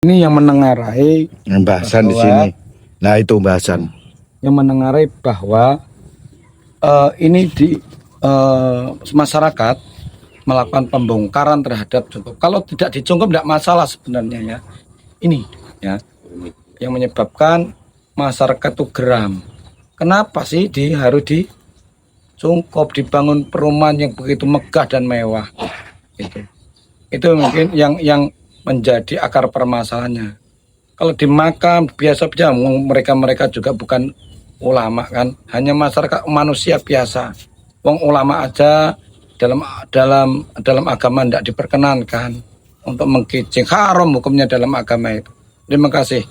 Ini yang menengarai Pembahasan di sini. Nah, itu pembahasan. Yang menengarai bahwa ini di masyarakat melakukan pembongkaran terhadap Cungkup. Kalau tidak dicungkup tidak masalah sebenarnya ya. Ini ya yang menyebabkan masyarakat itu geram. Kenapa sih harus dicungkup, dibangun perumahan yang begitu megah dan mewah? Itu mungkin yang menjadi akar permasalahannya. Kalau di makam biasa-biasa, mereka juga bukan ulama kan, hanya masyarakat manusia biasa. Wong ulama aja dalam agama tidak diperkenankan untuk mengkicing, haram hukumnya dalam agama itu. Terima kasih.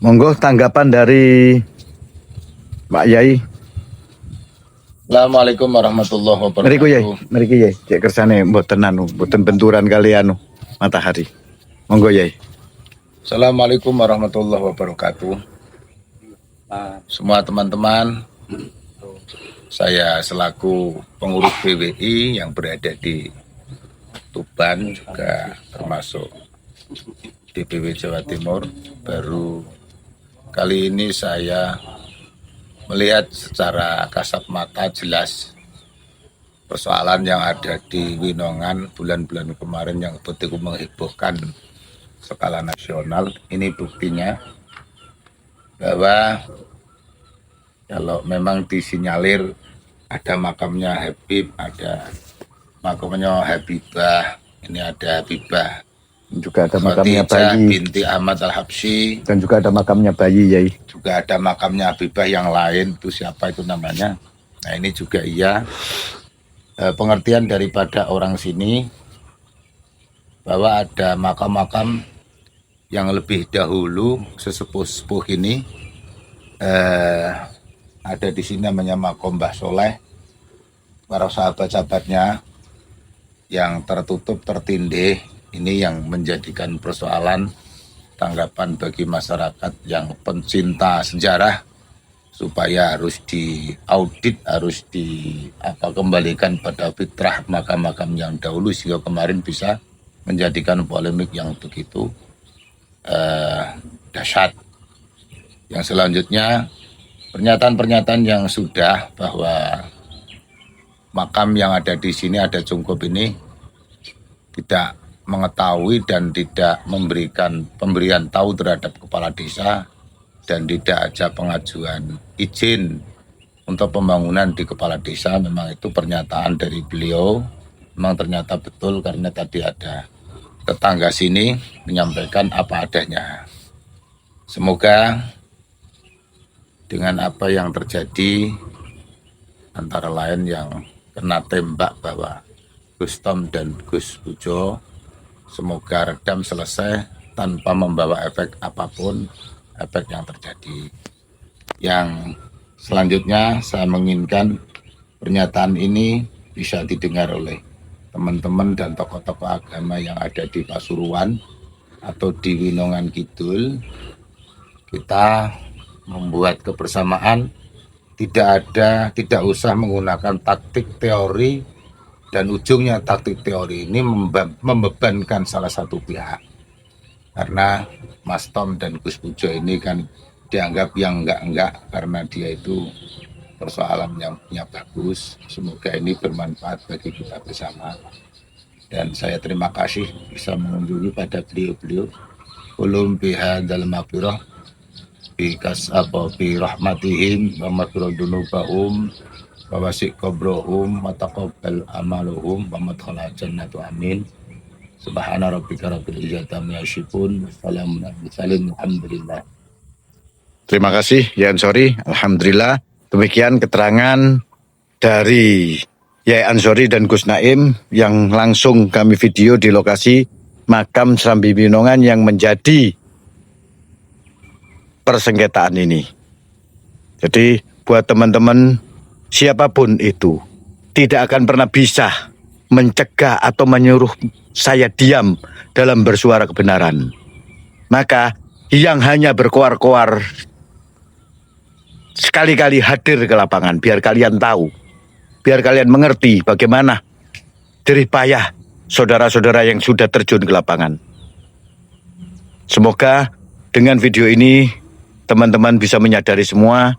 Monggo tanggapan dari Pak Yai. Assalamualaikum warahmatullahi wabarakatuh. Meriku Yai, cek kersane mboten benturan kalian matahari. Monggo Yai. Assalamualaikum warahmatullahi wabarakatuh. Semua teman-teman, saya selaku pengurus BWI yang berada di Tuban juga termasuk DPW Jawa Timur. Baru kali ini saya melihat secara kasat mata jelas persoalan yang ada di Winongan bulan-bulan kemarin yang betul menghebohkan skala nasional. Ini buktinya bahwa kalau memang disinyalir ada makamnya Habib, ada makamnya Habibah, ini ada Habibah, juga ada makamnya Khadijah bayi binti Ahmad Al-Habsyi, dan juga ada makamnya bayi Yai. juga ada makamnya Habibah yang lain, itu siapa itu namanya. Nah ini juga iya pengertian daripada orang sini bahwa ada makam-makam yang lebih dahulu sesepuh-sepuh ini ada di sini namanya makom Mbah Soleh, para sahabat-sahabatnya yang tertutup tertindih. Ini yang menjadikan persoalan tanggapan bagi masyarakat yang pencinta sejarah supaya harus diaudit, harus kembalikan pada fitrah makam-makam yang dahulu sehingga kemarin bisa menjadikan polemik yang begitu dahsyat. Yang selanjutnya pernyataan-pernyataan yang sudah bahwa makam yang ada di sini ada Cungkup ini tidak mengetahui dan tidak memberikan pemberian tahu terhadap kepala desa dan tidak ada pengajuan izin untuk pembangunan di kepala desa. Memang itu pernyataan dari beliau, memang ternyata betul karena tadi ada tetangga sini menyampaikan apa adanya. Semoga dengan apa yang terjadi antara lain yang kena tembak bahwa Gus Tom dan Gus Pujo, semoga redam selesai tanpa membawa efek apapun, efek yang terjadi. Yang selanjutnya saya menginginkan pernyataan ini bisa didengar oleh teman-teman dan tokoh-tokoh agama yang ada di Pasuruan atau di Winongan Kidul. Kita membuat kebersamaan, tidak usah menggunakan taktik teori, dan ujungnya taktik teori ini membebankan salah satu pihak. Karena Mas Tom dan Gus Pujo ini kan dianggap yang enggak karena dia itu persoalan yang punya bagus. Semoga ini bermanfaat bagi kita bersama. Dan saya terima kasih bisa mengunjungi pada beliau-beliau. Ulum biha dalam maghfirah bi rahmatihim wa maghfirah dunubahum wa wasi' qabrahum wa taqabbal amaluhum wa madkhala jannatu amin. Subhana rabbika rabbil izzati amma yasifun, wassalamun alal mursalin, alhamdulillah. Terima kasih Yai Ansori. Alhamdulillah. Demikian keterangan dari Yai Ansori dan Gus Naim yang langsung kami video di lokasi makam Serambi Winongan yang menjadi persengketaan ini. Jadi buat teman-teman siapapun itu tidak akan pernah bisa mencegah atau menyuruh saya diam dalam bersuara kebenaran. Maka yang hanya berkoar-koar sekali-kali hadir ke lapangan biar kalian tahu, biar kalian mengerti bagaimana jerih payah saudara-saudara yang sudah terjun ke lapangan. Semoga dengan video ini teman-teman bisa menyadari semua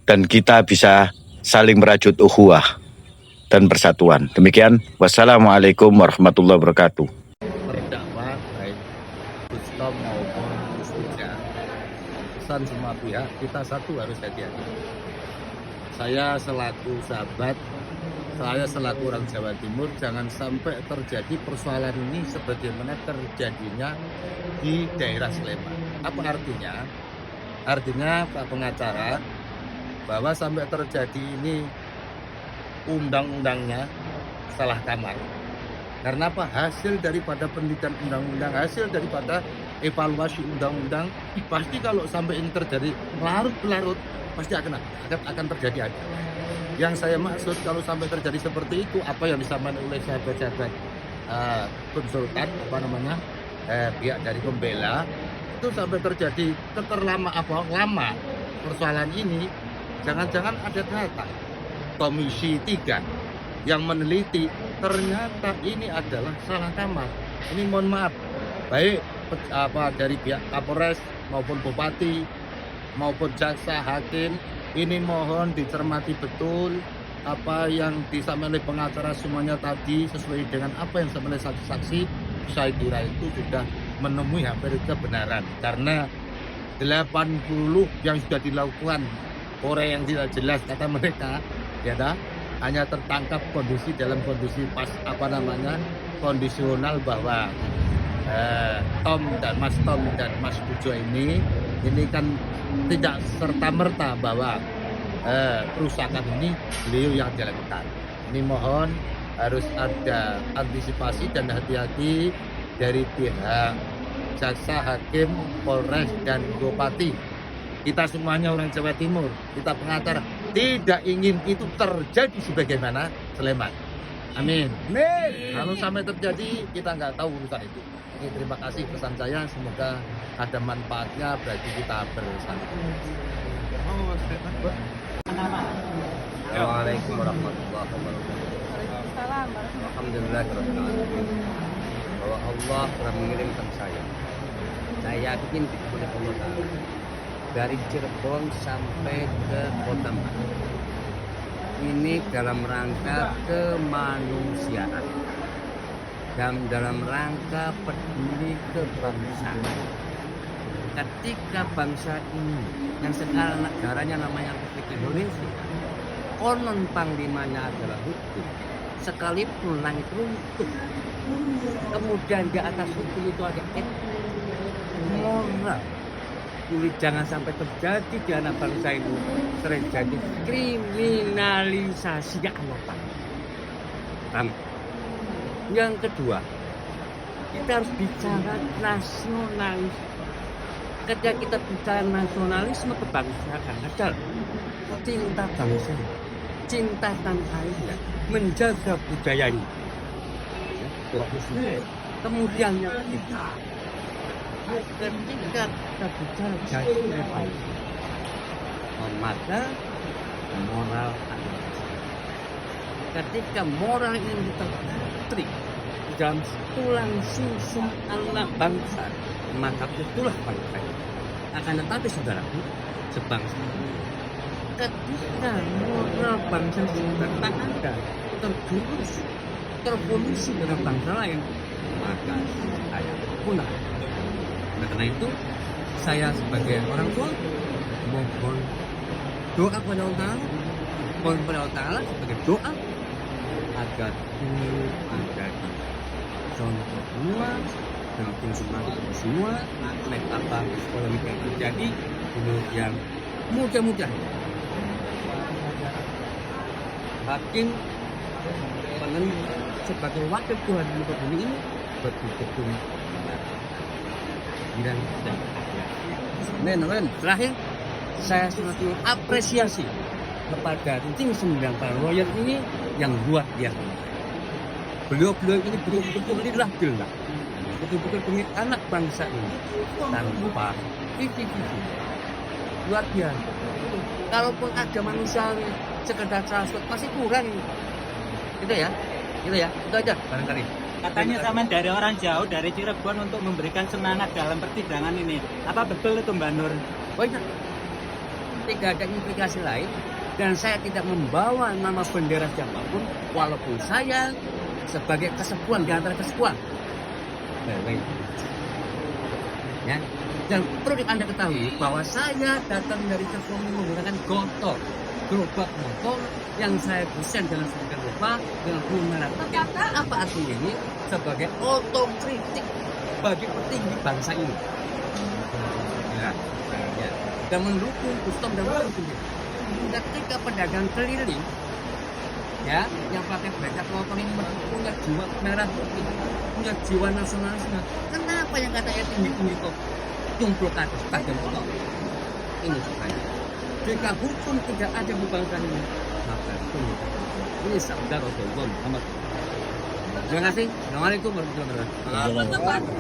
dan kita bisa saling merajut ukhuwah dan persatuan. Demikian, wassalamualaikum warahmatullahi wabarakatuh. Terdakwa baik Rustom maupun Mustika, pesan semua pihak kita satu harus hati-hati. Saya selaku sahabat, saya selaku orang Jawa Timur, jangan sampai terjadi persoalan ini sebagaimana terjadinya di daerah Sleman. Apa artinya? Artinya Pak Pengacara, bahwa sampai terjadi ini undang-undangnya salah kamar. Karena apa? Hasil daripada penelitian undang-undang, hasil daripada evaluasi undang-undang, pasti kalau sampai ini terjadi larut-larut, pasti akan terjadi ada. Yang saya maksud kalau sampai terjadi seperti itu, apa yang disampaikan oleh sahabat-sahabat konsultan, pihak dari pembela, itu sampai terjadi lama persoalan ini, jangan-jangan ada data Komisi 3 yang meneliti ternyata ini adalah salah kamar. Ini mohon maaf, baik dari pihak Kapolres maupun Bupati maupun jaksa hakim, ini mohon dicermati betul apa yang disampaikan oleh pengacara semuanya tadi sesuai dengan apa yang disampaikan oleh saksi-saksi. Saya kira itu sudah menemui hampir kebenaran, karena 80 yang sudah dilakukan Korea yang tidak jelas kata mereka, ya dah, hanya tertangkap dalam kondisi kondisional bahwa Tom dan Mas Pujo ini kan tidak serta-merta bahwa perusahaan ini beliau yang dilakukan. Ini mohon harus ada antisipasi dan hati-hati dari pihak jaksa, hakim, Polres dan Bupati. Kita semuanya orang Jawa Timur, kita pengacara tidak ingin itu terjadi sebagaimana Sleman. Amin. Kalau sampai terjadi, kita nggak tahu urusan itu. Oke, terima kasih pesan saya, semoga ada manfaatnya bagi kita bersama. Assalamualaikum warahmatullahi wabarakatuh. Alhamdulillah bahwa Allah telah mengirimkan saya. Saya yakin kepada Allah Ta'ala dari Cirebon sampai ke Kota Malang. Ini dalam rangka kemanusiaan dan dalam rangka peduli kebangsaan. Ketika bangsa ini yang sekarang negaranya namanya Republik Indonesia, konon panglimanya adalah hukum, sekalipun langit runtuh, kemudian di atas hukum itu ada etika, moral. Jadi jangan sampai terjadi di anak bangsa itu terjadi kriminalisasi anggapan. Yang kedua, kita harus bicara nasionalis. Ketika kita bicara nasionalisme kebangsaan adalah cinta bangsa, cinta tanah airnya, menjaga budayanya. Kemudian yang ketiga, ketika kita bicara jadi bangsa, maka moral adalah. Ketika moral ini terpatri dalam tulang sungsum anak bangsa, maka itulah bangsa. Akan tetapi saudaraku, sebangsa, ketika moral bangsa sudah tak ada, terpolusi dengan bangsa lain, maka saya punah. Nah, karena itu saya sebagai orang tua mohon doa kepada Allah, mohon kepada Allah sebagai doa agar ini menjadi contoh semua dan mungkin semua naik apa polemik yang terjadi, kemudian mudah-mudahan hakim sebagai wakil Tuhan di muka bumi ini betul-betul dan terakhir saya sangat apresiasi kepada tim 9 para lawyer ini yang luar biasa. Beliau ini betul-betul lillah billah, betul-betul demi anak bangsa ini tanpa kisi-kisi. Luar biasa. Kalaupun ada manusia sekedar transport masih kurang, gitu ya. Gitu ya, itu aja barangkali. Katanya sama dari orang jauh dari Cirebon untuk memberikan semangat dalam persidangan ini. Apa betul itu Mbak Nur? Banyak. Tidak ada implikasi lain dan saya tidak membawa nama bendera siapapun walaupun saya sebagai kesepuan di antara kesepuan. Baik. Ya. Dan perlu Anda ketahui bahwa saya datang dari Cekung menggunakan gotor, gerobak motor yang saya desain dengan sedemikian rupa dengan peluru merah putih. Apa artinya ini? Sebagai otokritik bagi petinggi bangsa ini. Ya. Dan mendukung custom dan mendukung. Ketika pedagang keliling ya yang pakai becak motor ini punya jiwa merah putih, punya jiwa nasionalisme, kenapa yang katanya tinggi kok tumpul ke atas bagian motor ini supaya jika hukum tidak ada di bangsa ini maka ini sabda Rasulullah Muhammad. Terima kasih. Assalamualaikum warahmatullahi wabarakatuh.